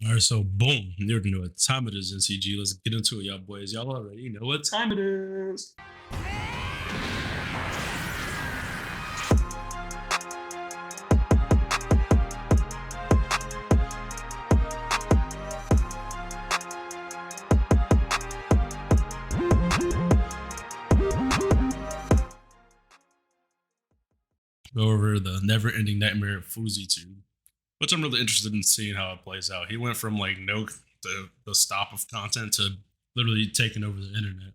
All right, so boom, you already know what time it is, NCG. Let's get into it, y'all boys. Y'all already know what time it is. Go over the never-ending nightmare of Fouseytube, which I'm really interested in seeing how it plays out. He went from like no the stop of content to literally taking over the internet.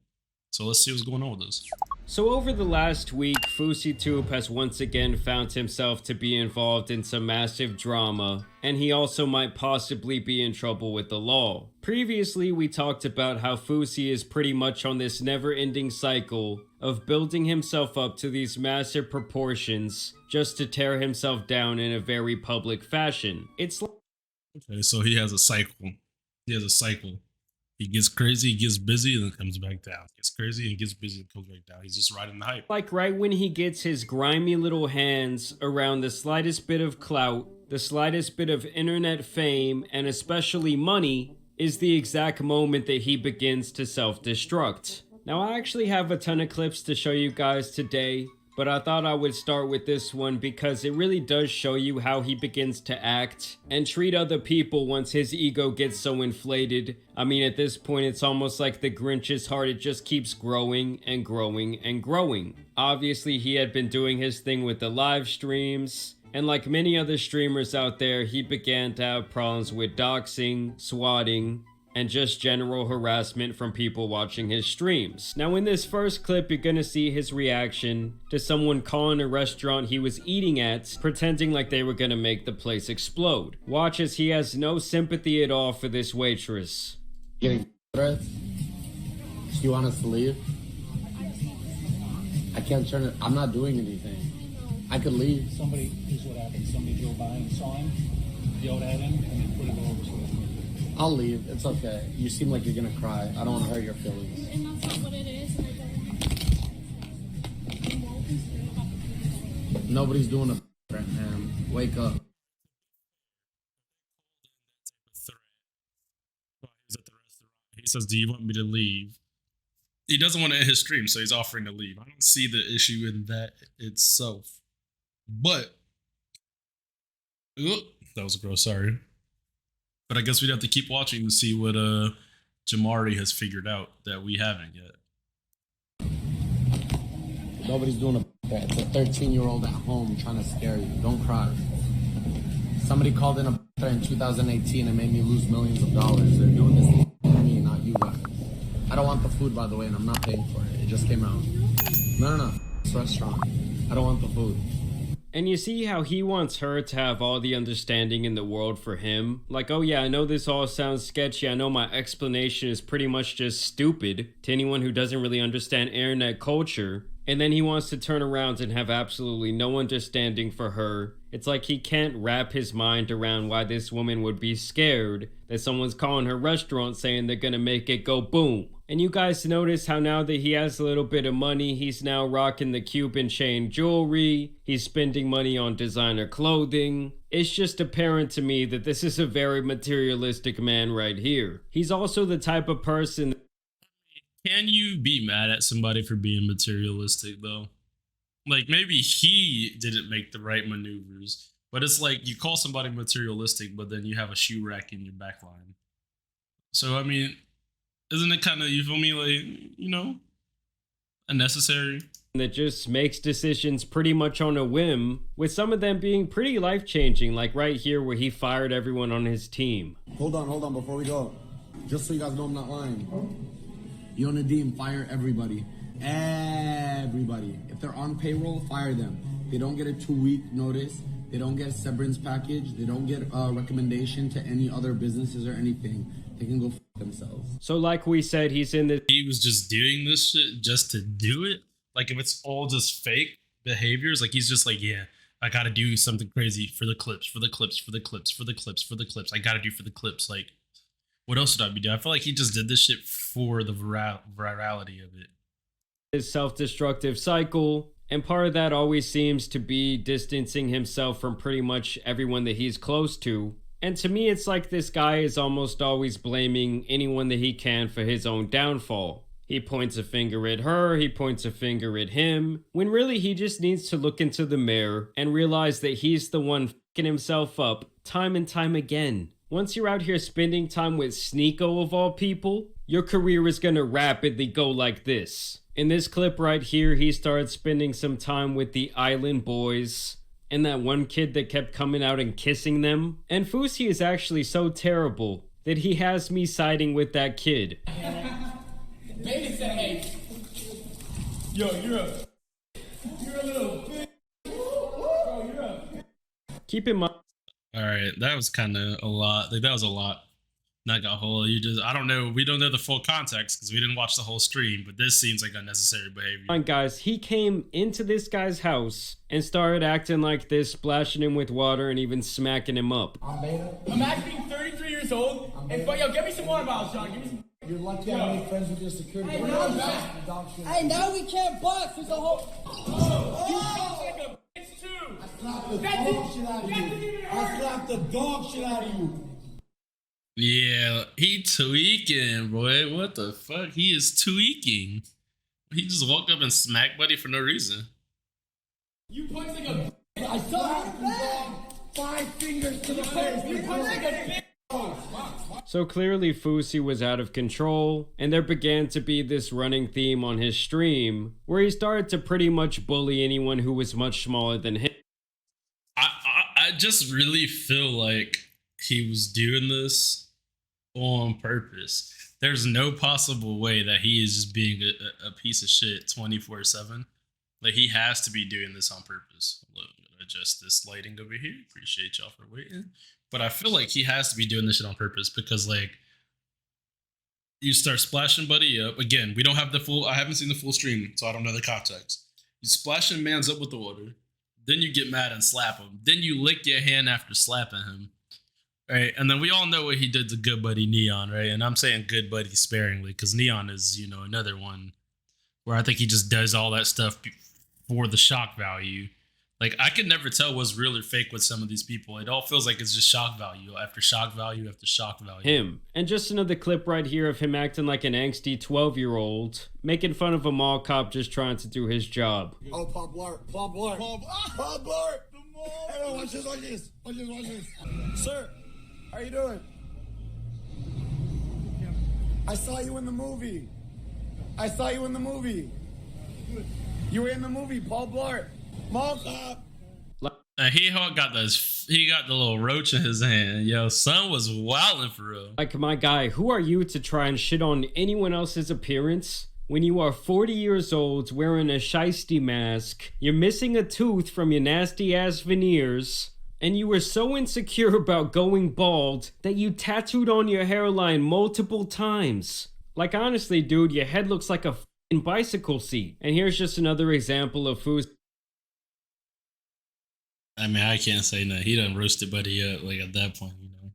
So let's see what's going on with this. So over the last week, Fouseytube has once again found himself to be involved in some massive drama, and he also might possibly be in trouble with the law. Previously, we talked about how Fousey is pretty much on this never-ending cycle of building himself up to these massive proportions just to tear himself down in a very public fashion. It's like Okay, so he has a cycle. He has a cycle. He gets crazy, he gets busy, and then comes back down. Gets crazy and gets busy and comes back down. He's just riding the hype. right when he gets his grimy little hands around the slightest bit of clout, the slightest bit of internet fame, and especially money, is the exact moment that he begins to self-destruct. Now, I actually have a ton of clips to show you guys today, but I thought I would start with this one because it really does show you how he begins to act and treat other people once his ego gets so inflated. I mean, at this point, it's almost like the Grinch's heart, it just keeps growing and growing and growing. Obviously, he had been doing his thing with the live streams, and like many other streamers out there, he began to have problems with doxing, swatting, and just general harassment from people watching his streams. Now in this first clip, you're gonna see his reaction to someone calling a restaurant he was eating at, pretending like they were gonna make the place explode. Watch as he has no sympathy at all for this waitress. Getting threats? Do you want us to leave? I can't turn it. I'm not doing anything. I could leave. Somebody, here's what happened. Somebody drove by and saw him, yelled at him, and then put him over. So I'll leave. It's okay. You seem like you're gonna cry. I don't want to hurt your feelings. And that's not what it is. And I don't. Nobody's doing a threat, man. Wake up. He's at the restaurant. He says, "Do you want me to leave?" He doesn't want to end his stream, so he's offering to leave. I don't see the issue in that itself. But that was gross. Sorry. But I guess we'd have to keep watching to see what Jamari has figured out that we haven't yet. Nobody's doing a threat. It's a 13-year-old at home trying to scare you. Don't cry. Somebody called in a threat in 2018 and made me lose millions of dollars. They're doing this to me, not you guys. I don't want the food, by the way, and I'm not paying for it. It just came out. No. It's a restaurant. I don't want the food. And you see how he wants her to have all the understanding in the world for him? Like, oh yeah, I know this all sounds sketchy. I know my explanation is pretty much just stupid to anyone who doesn't really understand internet culture. And then he wants to turn around and have absolutely no understanding for her. It's like he can't wrap his mind around why this woman would be scared that someone's calling her restaurant saying they're gonna make it go boom. And you guys notice how now that he has a little bit of money, he's now rocking the Cuban chain jewelry, he's spending money on designer clothing. It's just apparent to me that this is a very materialistic man right here. He's also the type of person. Can you be mad at somebody for being materialistic, though? Like, maybe he didn't make the right maneuvers, but it's like you call somebody materialistic, but then you have a shoe rack in your back line. So, I mean, isn't it kind of, you feel me, like, you know, unnecessary? That just makes decisions pretty much on a whim, with some of them being pretty life-changing, like right here where he fired everyone on his team. Hold on, before we go. Just so you guys know I'm not lying. Yo, Nadeem, fire everybody. Everybody. If they're on payroll, fire them. They don't get a 2-week notice. They don't get a severance package. They don't get a recommendation to any other businesses or anything. They can go f themselves. So like we said, he's in the... He was just doing this shit just to do it? Like, if it's all just fake behaviors, like, he's just like, yeah, I gotta do something crazy for the clips, for the clips, for the clips, for the clips, for the clips. I gotta do for the clips. Like, what else would I be doing? I feel like he just did this shit for the virality of it. His self-destructive cycle, and part of that always seems to be distancing himself from pretty much everyone that he's close to. And to me, it's like this guy is almost always blaming anyone that he can for his own downfall. He points a finger at her, he points a finger at him, when really he just needs to look into the mirror and realize that he's the one fucking himself up time and time again. Once you're out here spending time with Sneeko of all people, your career is gonna rapidly go like this. In this clip right here, he started spending some time with the Island Boys and that one kid that kept coming out and kissing them. And Fousey is actually so terrible that he has me siding with that kid. Baby said, hey, yo, you're a little bitch. Bro, you're a bitch. Keep in mind. All right, that was kind of a lot. Like, that was a lot. Not got whole. I don't know. We don't know the full context because we didn't watch the whole stream. But this seems like unnecessary behavior. Guys, he came into this guy's house and started acting like this, splashing him with water and even smacking him up. I'm Beta. Imagine being 33 years old and yo, get me some water bottles, John. Give me some. You're lucky I made friends with your security. Hey, now we can't box. There's a whole. You like a bitch too. I slapped the dog shit out of you. I slapped the dog shit out of you. Yeah, he tweaking, boy. What the fuck? He is tweaking. He just walked up and smacked Buddy for no reason. You punch like a. I slapped the dog 5 fingers to the face. You punch like a bitch. So clearly Fousey was out of control, and there began to be this running theme on his stream where he started to pretty much bully anyone who was much smaller than him. I just really feel like he was doing this on purpose. There's no possible way that he is just being a piece of shit 24/7. Like, he has to be doing this on purpose. Look, adjust this lighting over here. Appreciate y'all for waiting. But I feel like he has to be doing this shit on purpose because, like, you start splashing Buddy up. Again, we don't have the full, I haven't seen the full stream, so I don't know the context. You splashing man's up with the water. Then you get mad and slap him. Then you lick your hand after slapping him. Right? And then we all know what he did to good buddy Neon, right? And I'm saying good buddy sparingly because Neon is, you know, another one where I think he just does all that stuff for the shock value. Like, I could never tell what's real or fake with some of these people. It all feels like it's just shock value after shock value after shock value. Him. And just another clip right here of him acting like an angsty 12-year-old, making fun of a mall cop just trying to do his job. Oh, Pop Blart. Pop Blart. Pop Blart. Hey, watch this, watch this. Watch this, watch this. Sir, how you doing? I saw you in the movie. I saw you in the movie. You were in the movie, Paul Blart. Mall cop. He got the little roach in his hand. Yo, son was wilding for real. Like, my guy, who are you to try and shit on anyone else's appearance when you are 40 years old wearing a shiesty mask, you're missing a tooth from your nasty ass veneers, and you were so insecure about going bald that you tattooed on your hairline multiple times. Like, honestly, dude, your head looks like a f***ing bicycle seat. And here's just another example of Fousey. I mean, I can't say no. He done roasted Buddy up, like, at that point, you know.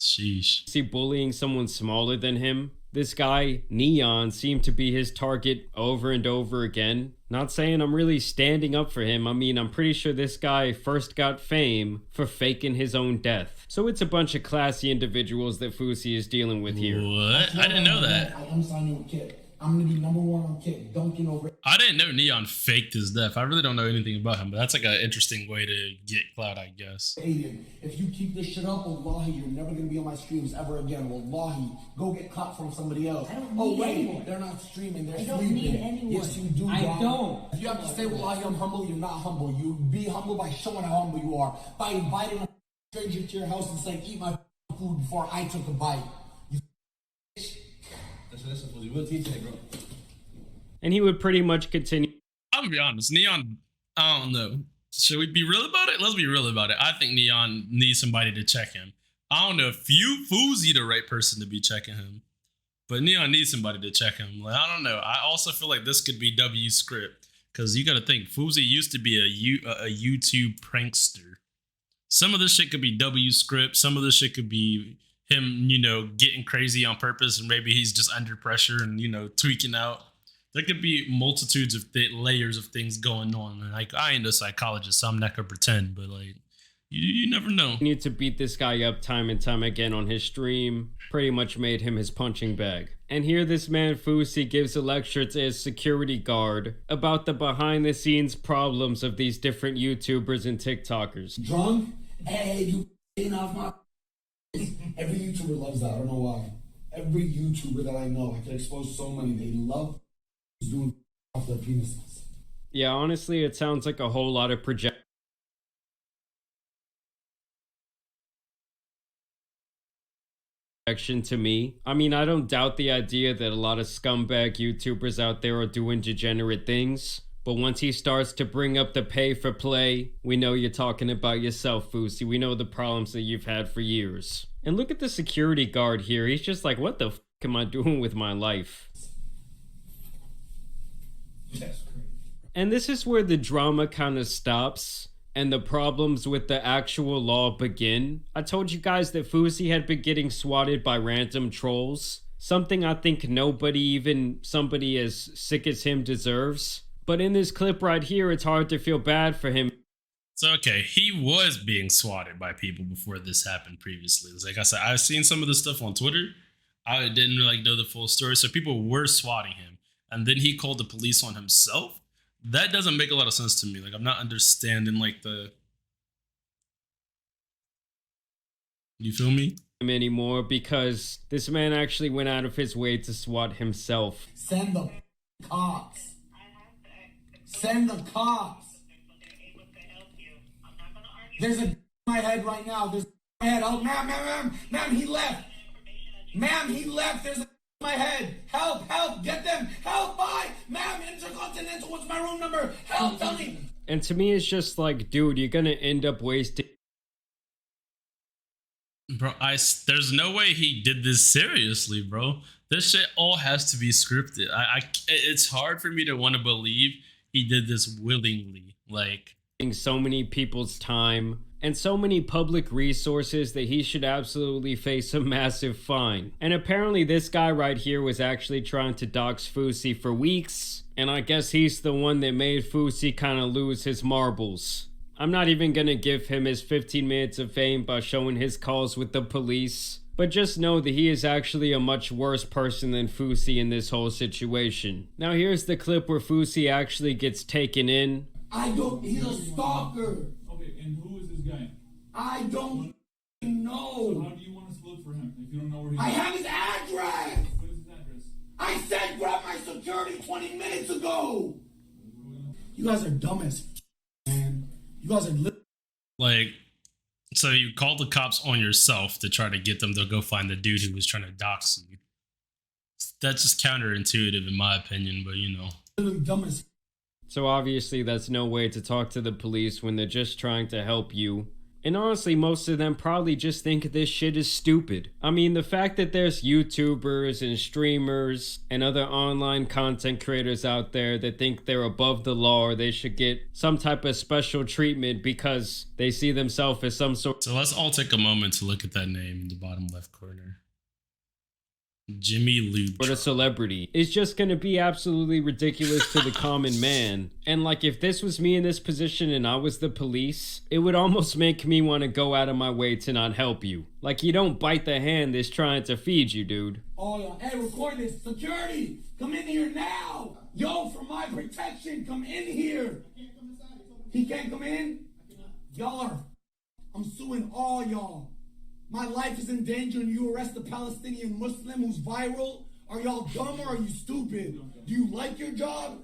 Sheesh. See, bullying someone smaller than him. This guy, Neon, seemed to be his target over and over again. Not saying I'm really standing up for him. I mean, I'm pretty sure this guy first got fame for faking his own death. So it's a bunch of classy individuals that Fousey is dealing with here. What? I didn't know that. I'm signing with Kid. I'm gonna be number 1 on Kick, dunking over. I didn't know Neon faked his death. I really don't know anything about him, but that's like an interesting way to get clout, I guess. Aiden, if you keep this shit up, wallahi, you're never gonna be on my streams ever again. Wallahi, go get caught from somebody else. I don't Oh need wait, anyone. they're not streaming, they're I don't sleeping. need anyone. Yes, you do. I dog. don't. If you have to say wallahi, I'm humble, you're not humble. You be humble by showing how humble you are, by inviting a stranger to your house and saying, "Eat my food before I took a bite." You That's what we'll teach you, bro. And he would pretty much continue. I'm gonna be honest, Neon, I don't know. Should we be real about it? Let's be real about it. I think Neon needs somebody to check him. I don't know if Fousey the right person to be checking him, but Neon needs somebody to check him. Like, I don't know. I also feel like this could be W script because you got to think Fousey used to be a YouTube prankster. Some of this shit could be W script. Some of this shit could be him, you know, getting crazy on purpose, and maybe he's just under pressure and, you know, tweaking out. There could be multitudes of layers of things going on. And, like, I ain't a psychologist, so I'm not gonna pretend, but, like, You never know. Need to beat this guy up time and time again on his stream. Pretty much made him his punching bag. And here this man Fousey gives a lecture to his security guard about the behind the scenes problems of these different YouTubers and TikTokers. Drunk? Hey, you f***ing off my. Every YouTuber loves that. I don't know why. Every YouTuber that I know, I can expose so many. They love doing off their penises. Yeah, honestly, it sounds like a whole lot of projection to me. I mean, I don't doubt the idea that a lot of scumbag YouTubers out there are doing degenerate things. But once he starts to bring up the pay for play, we know you're talking about yourself, Fousey. We know the problems that you've had for years. And look at the security guard here. He's just like, what the f am I doing with my life? That's crazy. And this is where the drama kind of stops and the problems with the actual law begin. I told you guys that Fousey had been getting swatted by random trolls. Something I think nobody, even somebody as sick as him, deserves. But in this clip right here, it's hard to feel bad for him. So, okay, he was being swatted by people before this happened previously. Like I said, I've seen some of this stuff on Twitter. I didn't like know the full story. So people were swatting him. And then he called the police on himself. That doesn't make a lot of sense to me. Like, I'm not understanding, like, the... You feel me? Anymore, because this man actually went out of his way to swat himself. Send the cops. Send the cops. There's a in my head right now. There's in my head. Oh, ma'am, he left. Ma'am, he left. There's a in my head. Help, get them. Help, bye. Ma'am, Intercontinental, what's my room number? Help, tell me. And to me, it's just like, dude, you're gonna end up wasting... Bro, there's no way he did this seriously, bro. This shit all has to be scripted. It's hard for me to want to believe he did this willingly. Like, so many people's time and so many public resources that he should absolutely face a massive fine. And apparently this guy right here was actually trying to dox Fousey for weeks, and I guess he's the one that made Fousey kind of lose his marbles. I'm not even gonna give him his 15 minutes of fame by showing his calls with the police, but just know that he is actually a much worse person than Fousey in this whole situation. Now here's the clip where Fousey actually gets taken in. He's a stalker. Okay, and who is this guy? I don't So know. how do you want us to look for him if you don't know where he is? I have his address. What is his address? I said grab my security 20 minutes ago. You guys are dumb as man. You guys are like, so you called the cops on yourself to try to get them to go find the dude who was trying to dox you. That's just counterintuitive in my opinion, but you know. literally dumb as. So obviously that's no way to talk to the police when they're just trying to help you. And honestly, most of them probably just think this shit is stupid. I mean, the fact that there's YouTubers and streamers and other online content creators out there that think they're above the law or they should get some type of special treatment because they see themselves as some sort. So let's all take a moment to look at that name in the bottom left corner. Jimmy Lube. But a celebrity is just gonna be absolutely ridiculous to the common man. And like, if this was me in this position and I was the police, it would almost make me want to go out of my way to not help you. Like, you don't bite the hand that's trying to feed you, dude. Oh yeah, hey, record this. Security, come in here now. Yo, for my protection, come in here. He can't come in. Y'all are. I'm suing all y'all. My life is in danger and you arrest a Palestinian Muslim who's viral? Are y'all dumb or are you stupid? Do you like your job?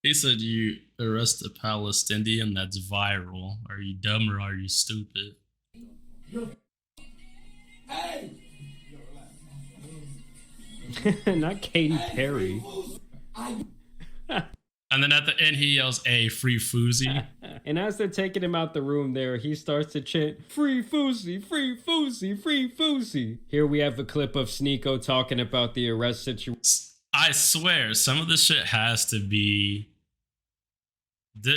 He said you arrest a Palestinian that's viral. Are you dumb or are you stupid? Hey! Not Katy Perry. And then at the end he yells, "Hey, free Fousey." And as they're taking him out the room there, he starts to chant, "Free Fousey, free Fousey, free Fousey." Here we have a clip of Sneeko talking about the arrest situation. I swear, some of this shit has to be...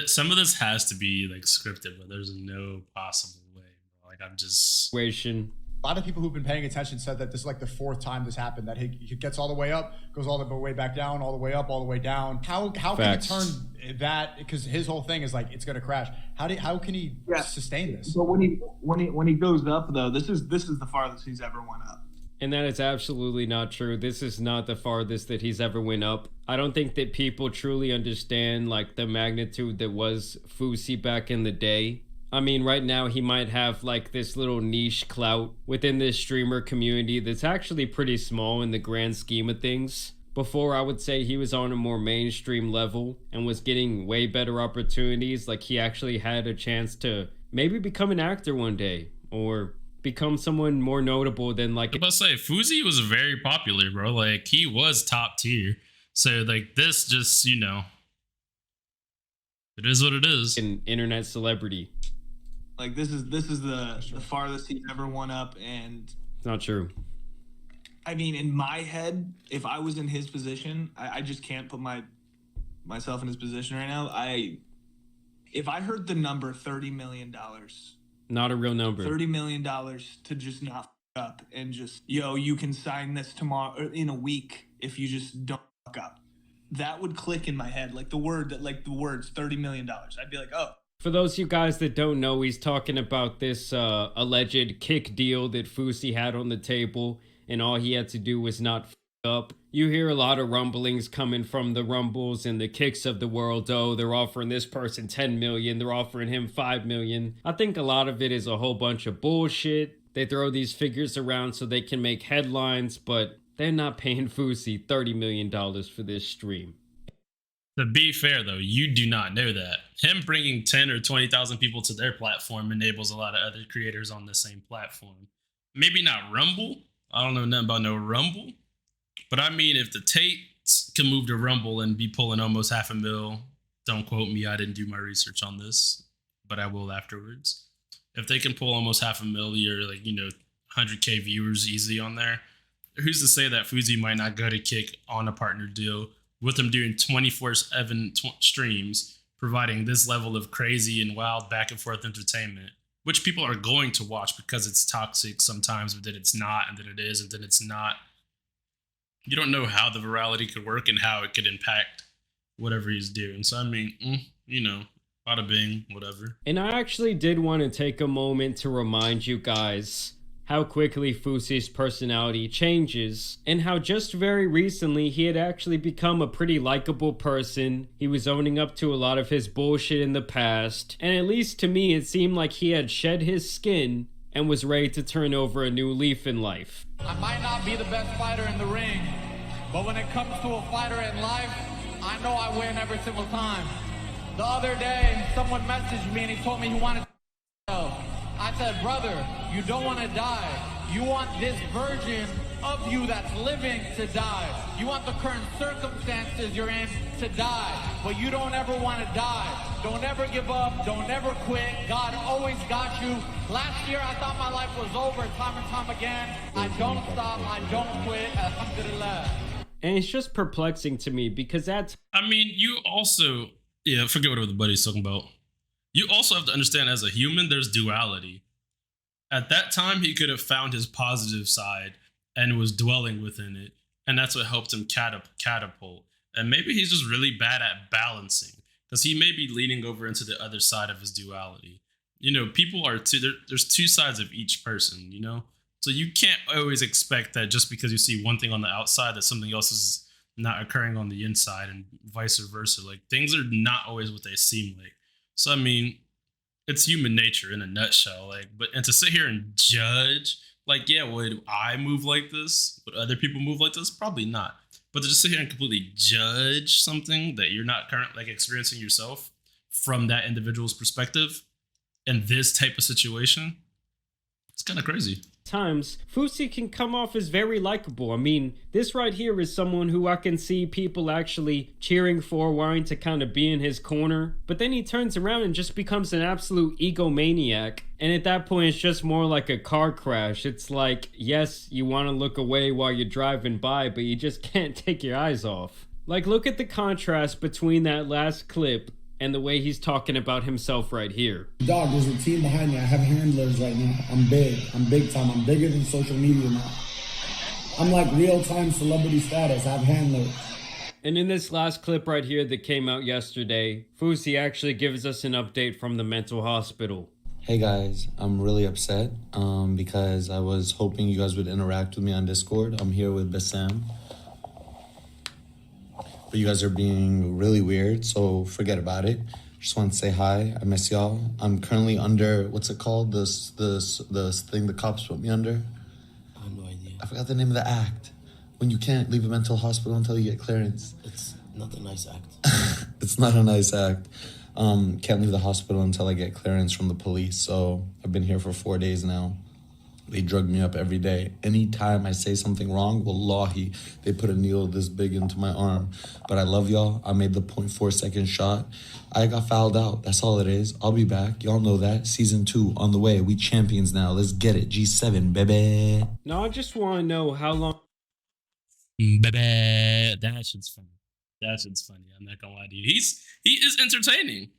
Some of this has to be, like, scripted, but there's no possible way. Like, I'm just... A lot of people who've been paying attention said that this is like the 4th time this happened, that he gets all the way up, goes all the way back down, all the way up, all the way down. How can he turn that? Because his whole thing is like, it's going to crash. How can he sustain this? But when he goes up though, this is the farthest he's ever went up. And that is absolutely not true. This is not the farthest that he's ever went up. I don't think that people truly understand like the magnitude that was Fousey back in the day. I mean, right now he might have like this little niche clout within this streamer community that's actually pretty small in the grand scheme of things. Before, I would say he was on a more mainstream level and was getting way better opportunities. Like he actually had a chance to maybe become an actor one day or become someone more notable than like... I was about to say, Fousey was very popular, bro. Like he was top tier. So like this just, you know, it is what it is. An internet celebrity. Like this is the farthest he's ever won up, and It's not true. I mean, in my head, if I was in his position, I just can't put myself in his position right now. If I heard the number $30 million, Not a real number. $30 million to just not f up and just, yo, you can sign this tomorrow or in a week if you just don't fuck up. That would click in my head, like the words $30 million. I'd be like, oh. For those of you guys that don't know, he's talking about this alleged kick deal that Fousey had on the table, and all he had to do was not f up. You hear a lot of rumblings coming from the Rumbles and the Kicks of the world. Oh, they're offering this person 10 million, they're offering him 5 million. I think a lot of it is a whole bunch of bullshit. They throw these figures around so they can make headlines, but they're not paying Fousey $30 million for this stream. To be fair, though, you do not know that. Him bringing 10 or 20,000 people to their platform enables a lot of other creators on the same platform. Maybe not Rumble. I don't know nothing about no Rumble. But I mean, if the Tates can move to Rumble and be pulling almost $500,000, don't quote me, I didn't do my research on this, but I will afterwards. If they can pull almost $500,000 or 100K viewers easy on there, who's to say that Fousey might not go to Kick on a partner deal with them doing 24/7 streams, providing this level of crazy and wild back and forth entertainment, which people are going to watch because it's toxic sometimes, but then it's not, and then it is, and then it's not. You don't know how the virality could work and how it could impact whatever he's doing. So, I mean, bada bing, whatever. And I actually did want to take a moment to remind you guys how quickly Fousey's personality changes, and how just very recently he had actually become a pretty likable person. He was owning up to a lot of his bullshit in the past, and at least to me it seemed like he had shed his skin and was ready to turn over a new leaf in life. I might not be the best fighter in the ring, but when it comes to a fighter in life, I know I win every single time. The other day, someone messaged me and he told me he wanted to. I said, brother, you don't want to die. You want this version of you that's living to die. You want the current circumstances you're in to die, but you don't ever want to die. Don't ever give up. Don't ever quit. God always got you. Last year, I thought my life was over time and time again. I don't stop. I don't quit. Alhamdulillah. And it's just perplexing to me because that's... I mean, you also... Yeah, forget what the buddy's talking about. You also have to understand, as a human, there's duality. At that time, he could have found his positive side and was dwelling within it. And that's what helped him catapult. And maybe he's just really bad at balancing, because he may be leaning over into the other side of his duality. People are there's two sides of each person, So you can't always expect that just because you see one thing on the outside that something else is not occurring on the inside, and vice versa. Like, things are not always what they seem like. So, I mean, it's human nature in a nutshell. And to sit here and judge, would I move like this? Would other people move like this? Probably not. But to just sit here and completely judge something that you're not currently experiencing yourself from that individual's perspective in this type of situation, it's kind of crazy. Times, Fousey can come off as very likable. I mean, this right here is someone who I can see people actually cheering for, wanting to kind of be in his corner. But then he turns around and just becomes an absolute egomaniac. And at that point, it's just more like a car crash. It's like, yes, you want to look away while you're driving by, but you just can't take your eyes off. Look at the contrast between that last clip and the way he's talking about himself right here. Dog, there's a team behind me. I have handlers right now. I'm big. I'm big time. I'm bigger than social media now. I'm like real-time celebrity status. I have handlers. And in this last clip right here that came out yesterday, Fousey actually gives us an update from the mental hospital. Hey guys, I'm really upset because I was hoping you guys would interact with me on Discord. I'm here with Bassam. But you guys are being really weird, so forget about it. Just want to say hi. I miss y'all. I'm currently under, what's it called? This thing the cops put me under. I have no idea. I forgot the name of the act. When you can't leave a mental hospital until you get clearance. It's not a nice act. It's not a nice act. Can't leave the hospital until I get clearance from the police. So I've been here for 4 days now. They drug me up every day. Anytime I say something wrong, wallahi, they put a needle this big into my arm. But I love y'all. I made the 0.4 second shot. I got fouled out. That's all it is. I'll be back. Y'all know that. Season 2 on the way. We champions now. Let's get it. G7, baby. Now I just want to know how long... Baby. That shit's funny. That shit's funny. I'm not gonna lie to you. He is entertaining.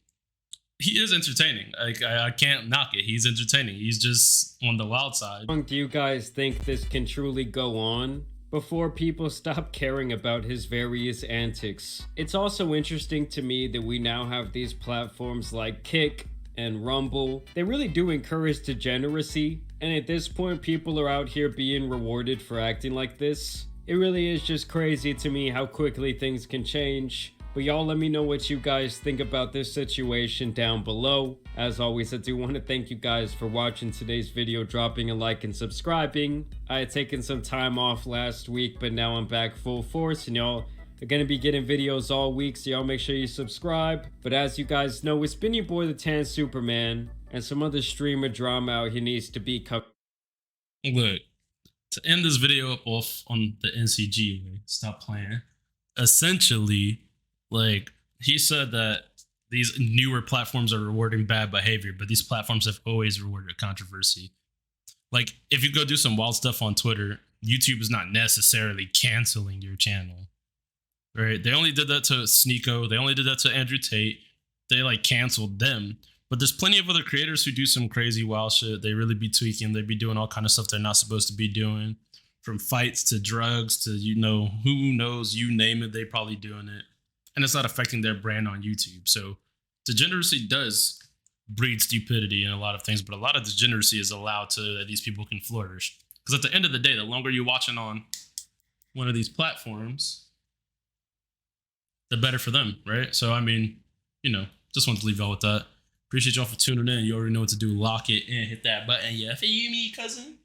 He is entertaining. I can't knock it. He's entertaining. He's just on the wild side. How long do you guys think this can truly go on before people stop caring about his various antics? It's also interesting to me that we now have these platforms like Kick and Rumble. They really do encourage degeneracy, and at this point people are out here being rewarded for acting like this. It really is just crazy to me how quickly things can change. But y'all let me know what you guys think about this situation down below. As always, I do want to thank you guys for watching today's video, dropping a like and subscribing. I had taken some time off last week, but now I'm back full force, and y'all are going to be getting videos all week, so y'all make sure you subscribe. But as you guys know, it's been your boy the Tan Superman, and some other streamer drama out here needs to be covered. Look, to end this video off on the NCG way, stop playing. Essentially, like, he said that these newer platforms are rewarding bad behavior, but these platforms have always rewarded controversy. Like, if you go do some wild stuff on Twitter, YouTube is not necessarily canceling your channel, right? They only did that to Sneeko. They only did that to Andrew Tate. They, like, canceled them. But there's plenty of other creators who do some crazy wild shit. They really be tweaking. They be doing all kind of stuff they're not supposed to be doing. From fights to drugs to, you know, who knows, you name it, they probably doing it. And it's not affecting their brand on YouTube. So degeneracy does breed stupidity in a lot of things, but a lot of degeneracy is allowed to that these people can flourish. Because at the end of the day, the longer you're watching on one of these platforms, the better for them, right? So, I mean, you know, just wanted to leave y'all with that. Appreciate y'all for tuning in. You already know what to do. Lock it in, hit that button. Yeah, feel me, cousin?